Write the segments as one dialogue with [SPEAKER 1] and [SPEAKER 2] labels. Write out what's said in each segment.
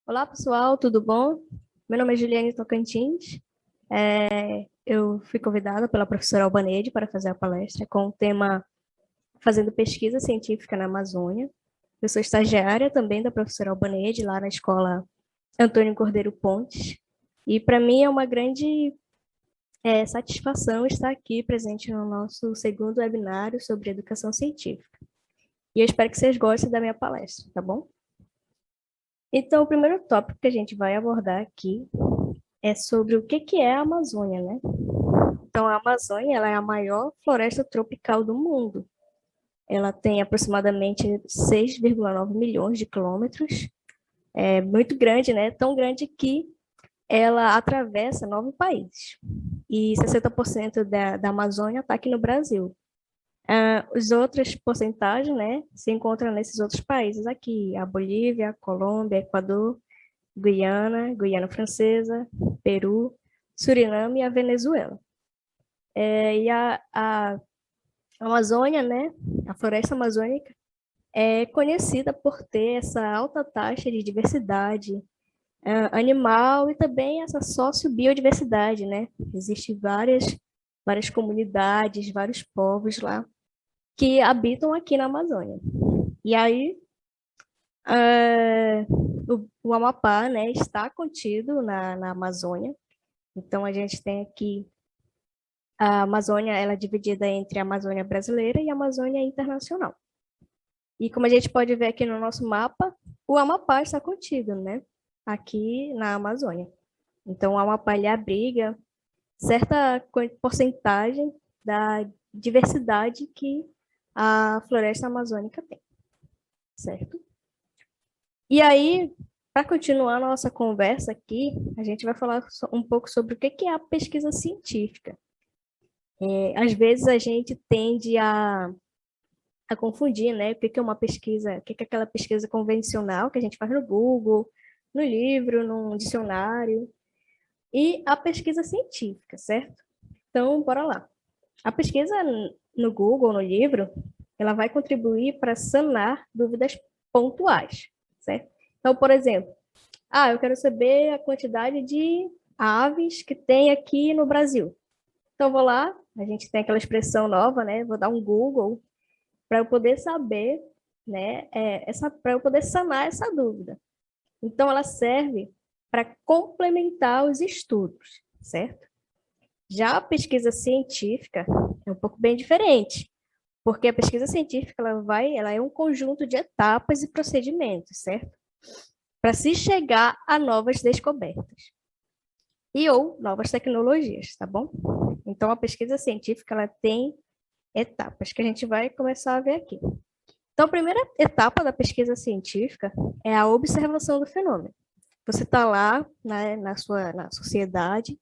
[SPEAKER 1] Olá, pessoal, tudo bom? Meu nome é Juliane Tocantins. Eu fui convidada pela professora Albanede para fazer a palestra com o tema Fazendo Pesquisa Científica na Amazônia. Eu sou estagiária também da professora Albanede, lá na escola Antônio Cordeiro Pontes. E para mim é uma grande satisfação estar aqui presente no nosso segundo webinário sobre educação científica. E eu espero que vocês gostem da minha palestra, tá bom? Então, o primeiro tópico que a gente vai abordar aqui é sobre o que é a Amazônia, né? Então, a Amazônia, ela é a maior floresta tropical do mundo. Ela tem aproximadamente 6,9 milhões de quilômetros. É muito grande, né? Tão grande que ela atravessa 9 países. E 60% da Amazônia está aqui no Brasil. As outras porcentagens, né, se encontram nesses outros países aqui, a Bolívia, Colômbia, Equador, Guiana, Guiana Francesa, Peru, Suriname e a Venezuela. E a Amazônia, né, a floresta amazônica, é conhecida por ter essa alta taxa de diversidade animal e também essa sociobiodiversidade, né? Existem várias comunidades, vários povos lá que habitam aqui na Amazônia. E aí, o Amapá, né, está contido na Amazônia. Então, a gente tem aqui a Amazônia, ela é dividida entre a Amazônia brasileira e a Amazônia internacional. E como a gente pode ver aqui no nosso mapa, o Amapá está contido, né? Aqui na Amazônia. Então, o Amapá ele abriga certa porcentagem da diversidade que a floresta amazônica tem, certo? E aí, para continuar a nossa conversa aqui, a gente vai falar um pouco sobre o que é a pesquisa científica. Às vezes a gente tende a confundir, né? O que é uma pesquisa, o que é aquela pesquisa convencional que a gente faz no Google, no livro, no dicionário, e a pesquisa científica, certo? Então, bora lá. A pesquisa no Google, no livro, ela vai contribuir para sanar dúvidas pontuais, certo? Então, por exemplo, eu quero saber a quantidade de aves que tem aqui no Brasil. Então, vou lá, a gente tem aquela expressão nova, né? Vou dar um Google para eu poder saber, né? Para eu poder sanar essa dúvida. Então, ela serve para complementar os estudos, certo? Já a pesquisa científica é um pouco bem diferente, porque a pesquisa científica ela é um conjunto de etapas e procedimentos, certo? Para se chegar a novas descobertas e ou novas tecnologias, tá bom? Então, a pesquisa científica ela tem etapas que a gente vai começar a ver aqui. Então, a primeira etapa da pesquisa científica é a observação do fenômeno. Você está lá, né, na sociedade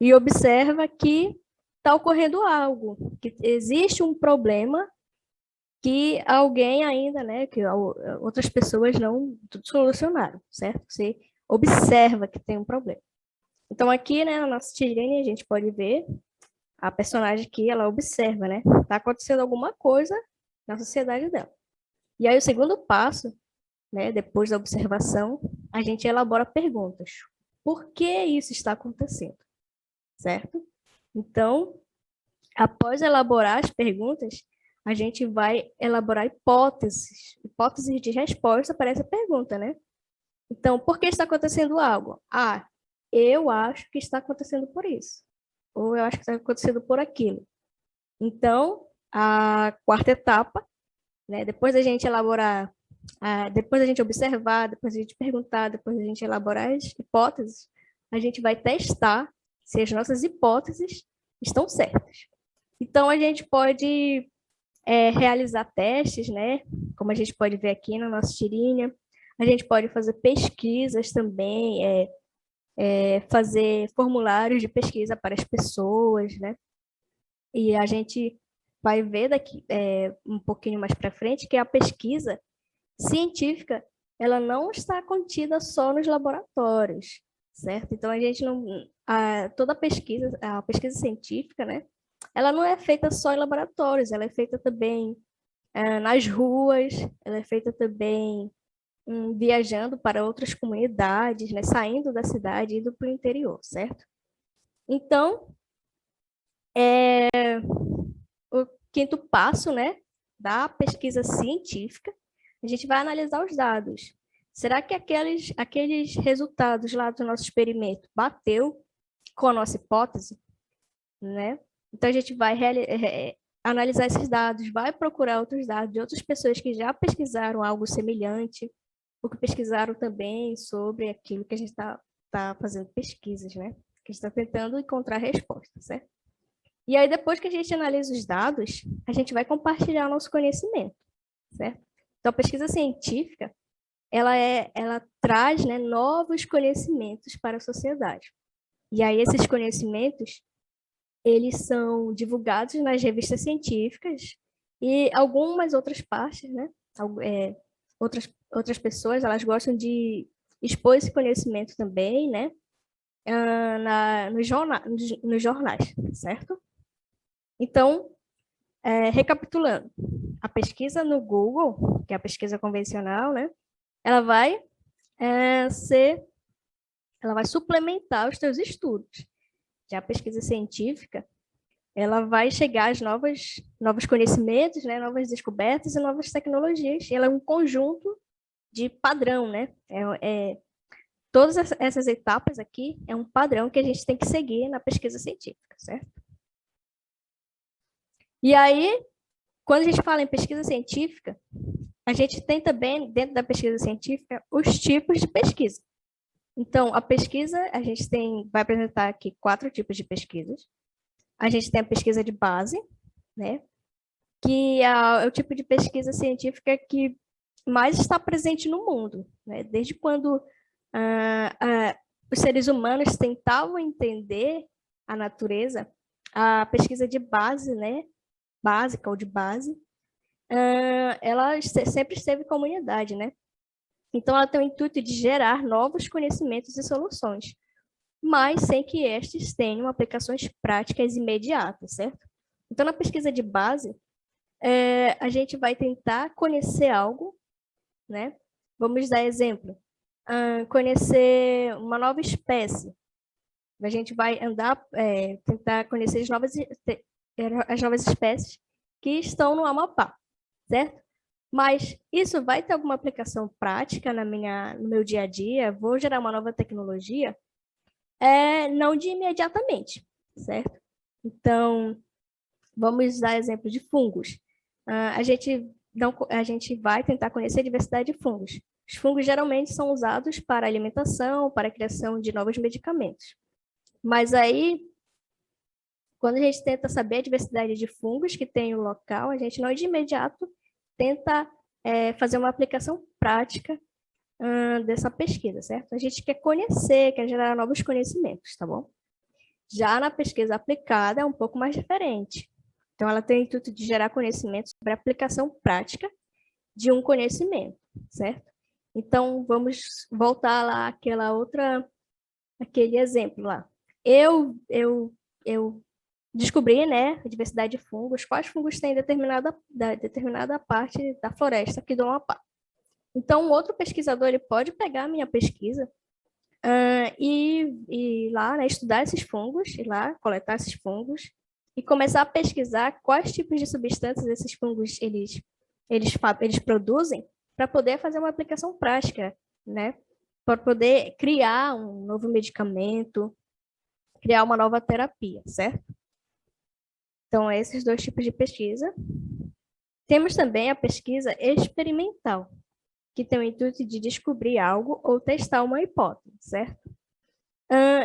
[SPEAKER 1] e observa que está ocorrendo algo, que existe um problema que alguém ainda, né, que outras pessoas não solucionaram, certo? Você observa que tem um problema. Então, aqui, né, na nossa tirinha, a gente pode ver a personagem que ela observa, né? Está acontecendo alguma coisa na sociedade dela. E aí, o segundo passo, né, depois da observação, a gente elabora perguntas. Por que isso está acontecendo? Certo? Então, após elaborar as perguntas, a gente vai elaborar hipóteses de resposta para essa pergunta, né? Então, por que está acontecendo algo? Eu acho que está acontecendo por isso. Ou eu acho que está acontecendo por aquilo. Então, a quarta etapa, né? Depois da gente elaborar, depois da gente observar, depois da gente perguntar, depois da gente elaborar as hipóteses, a gente vai testar se as nossas hipóteses estão certas. Então, a gente pode realizar testes, né? Como a gente pode ver aqui na nossa tirinha. A gente pode fazer pesquisas também, fazer formulários de pesquisa para as pessoas, né? E a gente vai ver daqui um pouquinho mais para frente que a pesquisa científica ela não está contida só nos laboratórios, certo? Então a gente não toda a pesquisa científica, né? Ela não é feita só em laboratórios, ela é feita também nas ruas, ela é feita também viajando para outras comunidades, né, saindo da cidade e indo para o interior, certo? Então, o quinto passo, né, da pesquisa científica, a gente vai analisar os dados. Será que aqueles resultados lá do nosso experimento bateu com a nossa hipótese, né? Então, a gente vai analisar esses dados, vai procurar outros dados de outras pessoas que já pesquisaram algo semelhante, ou que pesquisaram também sobre aquilo que a gente está fazendo pesquisas, né? Que a gente está tentando encontrar respostas, certo? E aí, depois que a gente analisa os dados, a gente vai compartilhar o nosso conhecimento, certo? Então, a pesquisa científica, ela traz, né, novos conhecimentos para a sociedade. E aí, esses conhecimentos, eles são divulgados nas revistas científicas e algumas outras partes, né? Outras pessoas, elas gostam de expor esse conhecimento também, né? Nos jornais, certo? Então, recapitulando, a pesquisa no Google, que é a pesquisa convencional, né? Ela vai suplementar os teus estudos. Já a pesquisa científica, ela vai chegar às novos conhecimentos, né? Novas descobertas e novas tecnologias. Ela é um conjunto de padrão, né? Todas essas etapas aqui é um padrão que a gente tem que seguir na pesquisa científica, certo? E aí, quando a gente fala em pesquisa científica, a gente tem também, dentro da pesquisa científica, os tipos de pesquisa. Então, a pesquisa, vai apresentar aqui 4 tipos de pesquisas. A gente tem a pesquisa de base, né? Que é o tipo de pesquisa científica que mais está presente no mundo, né? Desde quando os seres humanos tentavam entender a natureza, a pesquisa de base, né? Básica ou de base, ela sempre esteve com a humanidade, né? Então, ela tem o intuito de gerar novos conhecimentos e soluções, mas sem que estes tenham aplicações práticas imediatas, certo? Então, na pesquisa de base, a gente vai tentar conhecer algo, né? Vamos dar exemplo. Conhecer uma nova espécie. A gente vai tentar conhecer as novas espécies que estão no Amapá, certo? Mas isso vai ter alguma aplicação prática no meu dia a dia? Vou gerar uma nova tecnologia? Não de imediatamente, certo? Então, vamos dar exemplo de fungos. A gente vai tentar conhecer a diversidade de fungos. Os fungos geralmente são usados para alimentação, para a criação de novos medicamentos. Mas aí, quando a gente tenta saber a diversidade de fungos que tem no local, a gente não de imediato tenta fazer uma aplicação prática dessa pesquisa, certo? A gente quer conhecer, quer gerar novos conhecimentos, tá bom? Já na pesquisa aplicada é um pouco mais diferente. Então, ela tem o intuito de gerar conhecimento sobre a aplicação prática de um conhecimento, certo? Então, vamos voltar lá aquele exemplo lá. Eu descobri, né, a diversidade de fungos, quais fungos tem em determinada parte da floresta aqui do Amapá. Então, outro pesquisador ele pode pegar a minha pesquisa e lá, né, estudar esses fungos, ir lá, coletar esses fungos e começar a pesquisar quais tipos de substâncias esses fungos eles produzem para poder fazer uma aplicação prática, né? Para poder criar um novo medicamento, criar uma nova terapia, certo? Então, esses 2 tipos de pesquisa. Temos também a pesquisa experimental, que tem o intuito de descobrir algo ou testar uma hipótese, certo?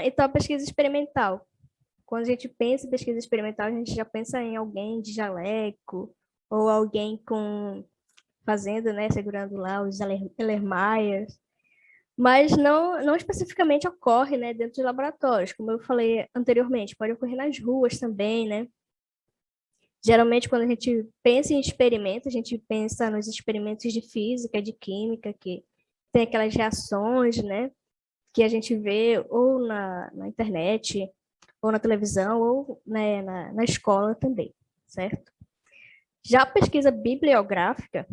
[SPEAKER 1] Então, a pesquisa experimental. Quando a gente pensa em pesquisa experimental, a gente já pensa em alguém de jaleco, ou alguém fazendo, né, segurando lá os Erlenmeyers, mas não especificamente ocorre, né, dentro de laboratórios, como eu falei anteriormente, pode ocorrer nas ruas também, né? Geralmente, quando a gente pensa em experimentos, a gente pensa nos experimentos de física, de química, que tem aquelas reações, né, que a gente vê ou na internet, ou na televisão, ou né, na escola também, certo? Já a pesquisa bibliográfica,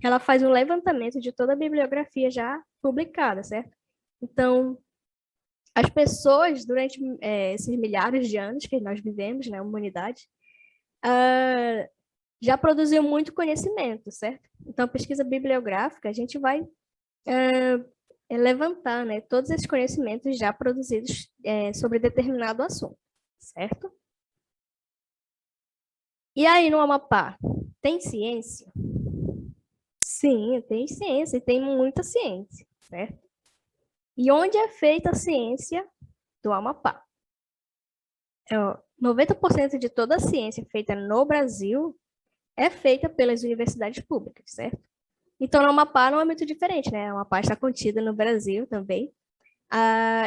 [SPEAKER 1] ela faz um levantamento de toda a bibliografia já publicada, certo? Então, as pessoas, durante esses milhares de anos que nós vivemos, né, a humanidade, já produziu muito conhecimento, certo? Então, pesquisa bibliográfica, a gente vai levantar, né, todos esses conhecimentos já produzidos sobre determinado assunto, certo? E aí, no Amapá, tem ciência? Sim, tem ciência, e tem muita ciência, certo? E onde é feita a ciência do Amapá? 90% de toda a ciência feita no Brasil é feita pelas universidades públicas, certo? Então, no Amapá não é muito diferente, né? O Amapá está contida no Brasil também.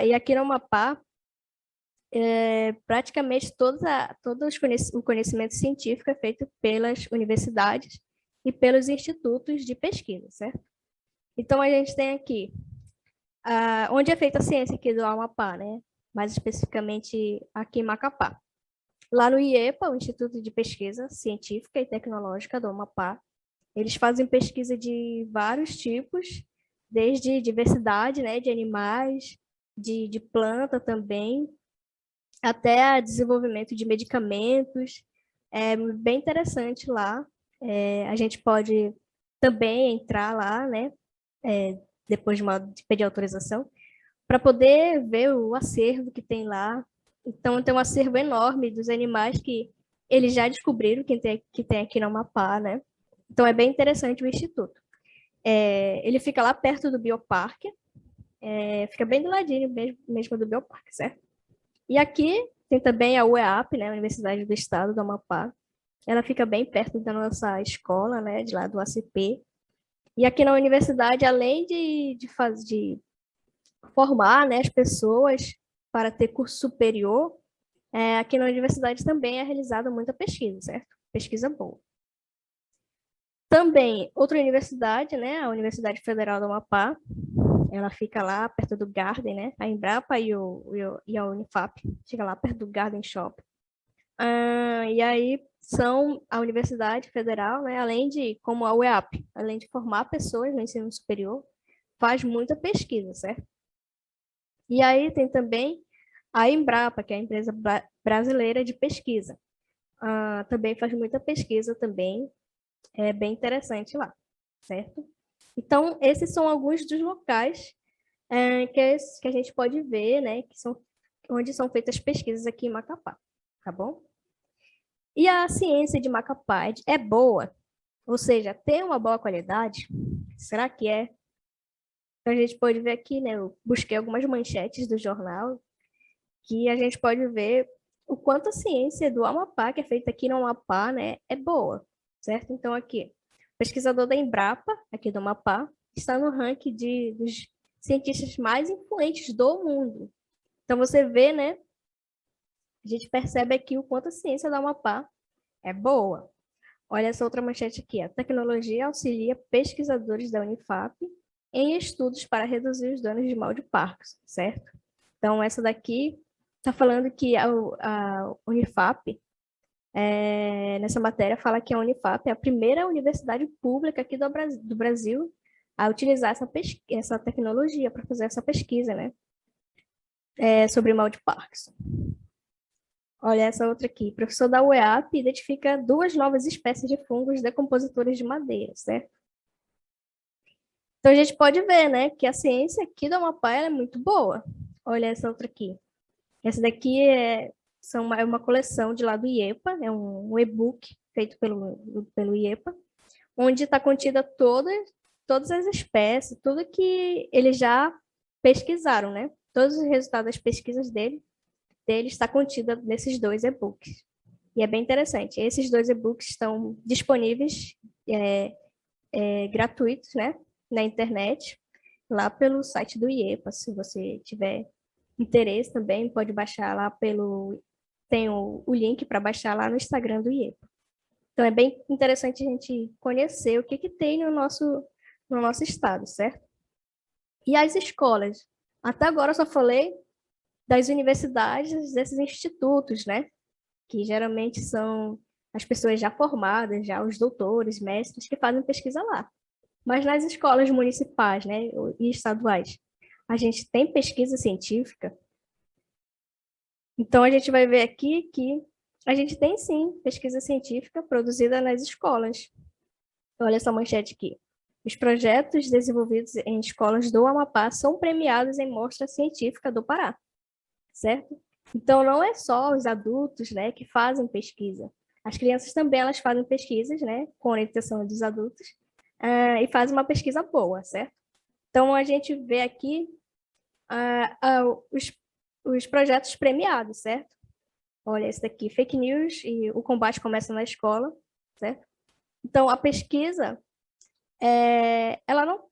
[SPEAKER 1] E aqui no Amapá, praticamente o conhecimento científico é feito pelas universidades e pelos institutos de pesquisa, certo? Então, a gente tem aqui, onde é feita a ciência aqui do Amapá, né? Mais especificamente aqui em Macapá. Lá no IEPA, o Instituto de Pesquisa Científica e Tecnológica do Amapá, eles fazem pesquisa de vários tipos, desde diversidade, né, de animais, de planta também, até desenvolvimento de medicamentos. É bem interessante lá. A gente pode também entrar lá, né, depois de pedir autorização, para poder ver o acervo que tem lá. Então, tem um acervo enorme dos animais que eles já descobriram que tem aqui no Amapá, né? Então, é bem interessante o Instituto. Ele fica lá perto do Bioparque, fica bem do ladinho mesmo do Bioparque, certo? E aqui tem também a UEAP, né, a Universidade do Estado do Amapá. Ela fica bem perto da nossa escola, né, de lá do ACP. E aqui na universidade, além de formar, né, as pessoas para ter curso superior, aqui na universidade também é realizada muita pesquisa, certo? Pesquisa boa. Também, outra universidade, né, a Universidade Federal do Amapá, ela fica lá perto do Garden, né, a Embrapa e a Unifap, fica lá perto do Garden Shop. E aí são a Universidade Federal, né, além de, como a UEAP, além de formar pessoas no ensino superior, faz muita pesquisa, certo? E aí tem também a Embrapa, que é a empresa brasileira de pesquisa. Também faz muita pesquisa também, é bem interessante lá, certo? Então, esses são alguns dos locais que a gente pode ver, né, onde são feitas pesquisas aqui em Macapá, tá bom? E a ciência de Macapá é boa? Ou seja, tem uma boa qualidade? Será que é? Então, a gente pode ver aqui, né, eu busquei algumas manchetes do jornal, que a gente pode ver o quanto a ciência do Amapá, que é feita aqui no Amapá, né, é boa, certo? Então, aqui, o pesquisador da Embrapa, aqui do Amapá, está no ranking dos cientistas mais influentes do mundo. Então, você vê, né, a gente percebe aqui o quanto a ciência do Amapá é boa. Olha essa outra manchete aqui. A tecnologia auxilia pesquisadores da Unifap em estudos para reduzir os danos de mal de Parkinson, certo? Então, essa daqui está falando que a Unifap, nessa matéria, fala que a Unifap é a primeira universidade pública aqui do Brasil a utilizar essa tecnologia para fazer essa pesquisa, né? Sobre mal de Parkinson. Olha essa outra aqui. O professor da UEAP identifica 2 novas espécies de fungos decompositores de madeira, certo? Então, a gente pode ver, né, que a ciência aqui do Amapá é muito boa. Olha essa outra aqui. Essa daqui é uma coleção de lá do IEPA, é um e-book feito pelo IEPA, onde está contida todas as espécies, tudo que eles já pesquisaram, né? Todos os resultados das pesquisas dele está contida nesses 2 e-books. E é bem interessante. Esses 2 e-books estão disponíveis gratuitos, né, na internet, lá pelo site do IEPA. Se você tiver interesse também, pode baixar lá tem o link para baixar lá no Instagram do IEPA. Então, é bem interessante a gente conhecer o que tem no nosso estado, certo? E as escolas? Até agora eu só falei das universidades, desses institutos, né? Que geralmente são as pessoas já formadas, já os doutores, mestres, que fazem pesquisa lá. Mas nas escolas municipais, né, e estaduais, a gente tem pesquisa científica. Então, a gente vai ver aqui que a gente tem, sim, pesquisa científica produzida nas escolas. Olha essa manchete aqui. Os projetos desenvolvidos em escolas do Amapá são premiados em mostra científica do Pará, certo? Então, não é só os adultos, né, que fazem pesquisa. As crianças também, elas fazem pesquisas, né, com orientação dos adultos, e fazem uma pesquisa boa, certo? Então, a gente vê aqui ah, ah, os, os projetos premiados, certo? Olha, esse daqui, fake news e o combate começa na escola, certo? Então, a pesquisa, ela não...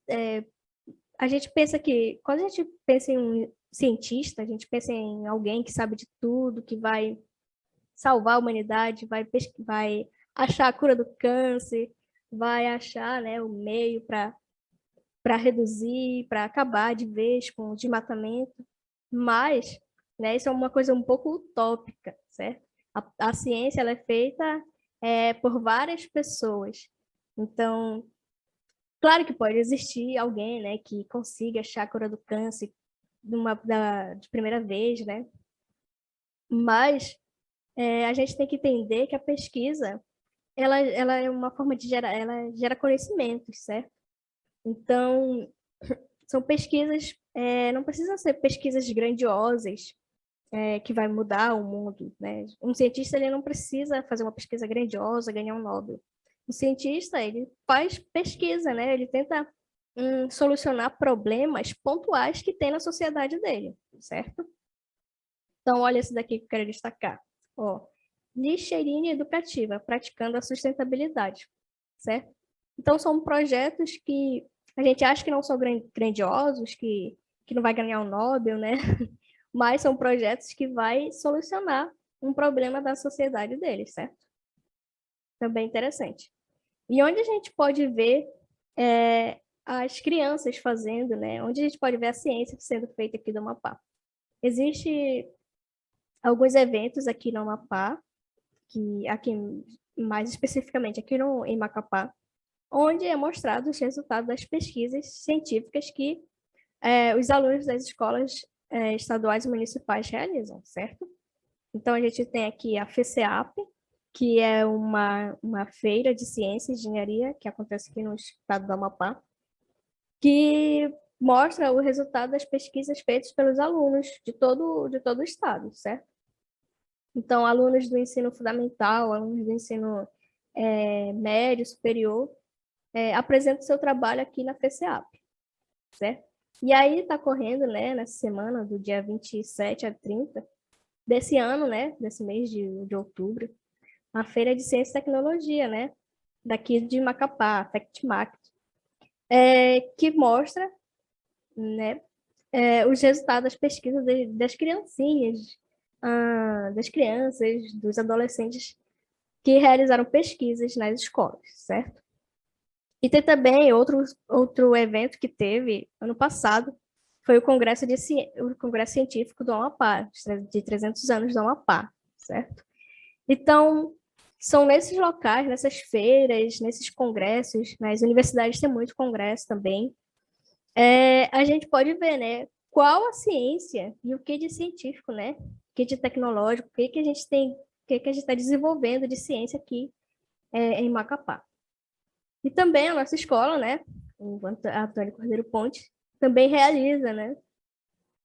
[SPEAKER 1] a gente pensa que, quando a gente pensa em um cientista, a gente pensa em alguém que sabe de tudo, que vai salvar a humanidade, vai achar a cura do câncer, vai achar, né, o meio para reduzir, para acabar de vez com o desmatamento. Mas, né, isso é uma coisa um pouco utópica, certo? A ciência ela é feita por várias pessoas. Então, claro que pode existir alguém, né, que consiga achar a cura do câncer de primeira vez, né? Mas a gente tem que entender que a pesquisa, ela é uma forma de gerar, ela gera conhecimentos, certo? Então, são pesquisas, não precisam ser pesquisas grandiosas, que vai mudar o mundo, né? Um cientista, ele não precisa fazer uma pesquisa grandiosa, ganhar um Nobel. O cientista, ele faz pesquisa, né? Ele tenta solucionar problemas pontuais que tem na sociedade dele, certo? Então, olha esse daqui que eu quero destacar. Ó, lixeirinha educativa, praticando a sustentabilidade, certo? Então, são projetos que a gente acha que não são grandiosos, que não vai ganhar o Nobel, né? Mas são projetos que vai solucionar um problema da sociedade deles, certo? Também interessante. E onde a gente pode ver as crianças fazendo, né? Onde a gente pode ver a ciência sendo feita aqui do Amapá. Existe alguns eventos aqui no Amapá, que aqui mais especificamente aqui no, em Macapá, onde é mostrado os resultados das pesquisas científicas que os alunos das escolas estaduais e municipais realizam, certo? Então, a gente tem aqui a FECEAP, que é uma feira de ciência e engenharia que acontece aqui no estado do Amapá, que mostra o resultado das pesquisas feitas pelos alunos de todo o estado, certo? Então, alunos do ensino fundamental, alunos do ensino médio, superior, apresentam seu trabalho aqui na FECEAP, certo? E aí está correndo, né, nessa semana, do dia 27 a 30 desse ano, né, desse mês de outubro, a Feira de Ciência e Tecnologia, né, daqui de Macapá, FactMac, que mostra, né, os resultados das pesquisas das criancinhas, das crianças, dos adolescentes que realizaram pesquisas nas escolas, certo? E tem também outro evento que teve ano passado, foi o Congresso Científico do Amapá, de 300 anos do Amapá, certo? Então, são nesses locais, nessas feiras, nesses congressos, nas universidades tem muito congresso também, a gente pode ver, né, qual a ciência e o que de científico, né, o que de tecnológico, o que a gente tem, o que a gente está desenvolvendo de ciência aqui em Macapá. E também a nossa escola, né, o Antônio Cordeiro Ponte, também realiza, né,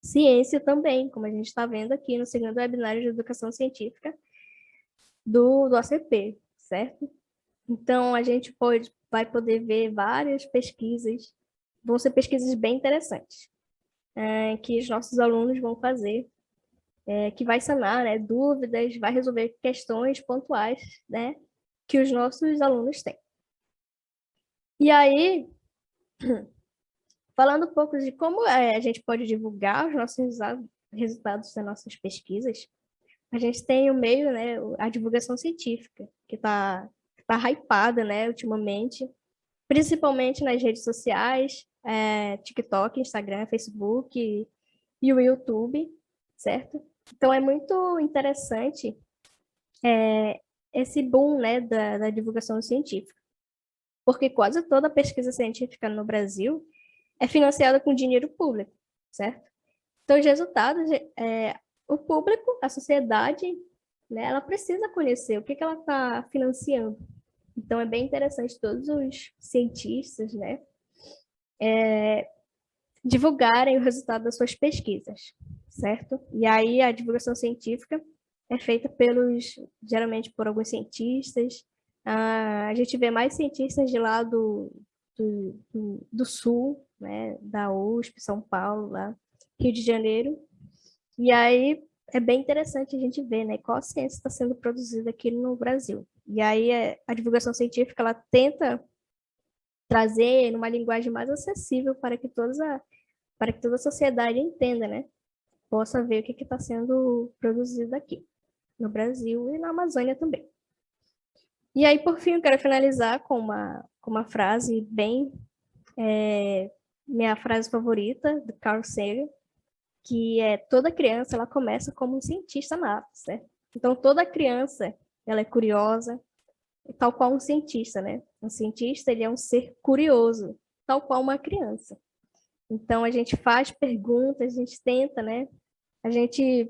[SPEAKER 1] ciência também, como a gente está vendo aqui no segundo webinário de educação científica do ACP, certo? Então, a gente vai poder ver várias pesquisas, vão ser pesquisas bem interessantes, que os nossos alunos vão fazer, que vai sanar, né, dúvidas, vai resolver questões pontuais, né, que os nossos alunos têm. E aí, falando um pouco de como a gente pode divulgar os nossos resultados das nossas pesquisas, a gente tem o meio, né, a divulgação científica, que tá hypada, né, ultimamente, principalmente nas redes sociais, TikTok, Instagram, Facebook e o YouTube, certo? Então é muito interessante esse boom, né, da divulgação científica. porque quase toda a pesquisa científica no Brasil é financiada com dinheiro público, certo? Então, os resultados, o público, a sociedade, né, ela precisa conhecer o que ela está financiando. Então, é bem interessante todos os cientistas, né, divulgarem o resultado das suas pesquisas, certo? E aí, a divulgação científica é feita geralmente por alguns cientistas. A gente vê mais cientistas de lá do sul, né, da USP, São Paulo, lá, Rio de Janeiro. E aí é bem interessante a gente ver, né, qual ciência está sendo produzida aqui no Brasil. E aí a divulgação científica, ela tenta trazer numa linguagem mais acessível para que toda a sociedade entenda, né, possa ver o que está sendo produzido aqui no Brasil e na Amazônia também. E aí, por fim, eu quero finalizar com uma frase bem, minha frase favorita, do Carl Sagan, que é: toda criança, ela começa como um cientista nato, certo? Então, toda criança, ela é curiosa, tal qual um cientista, né? Um cientista, ele é um ser curioso, tal qual uma criança. Então, a gente faz perguntas, a gente tenta, né? A gente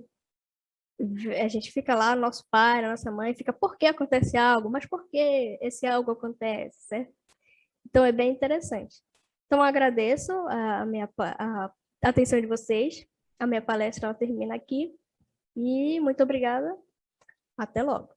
[SPEAKER 1] fica lá, nosso pai, nossa mãe, fica: por que acontece algo? Mas por que esse algo acontece, certo? Então, é bem interessante. Então, eu agradeço a atenção de vocês. A minha palestra ela termina aqui. E muito obrigada. Até logo.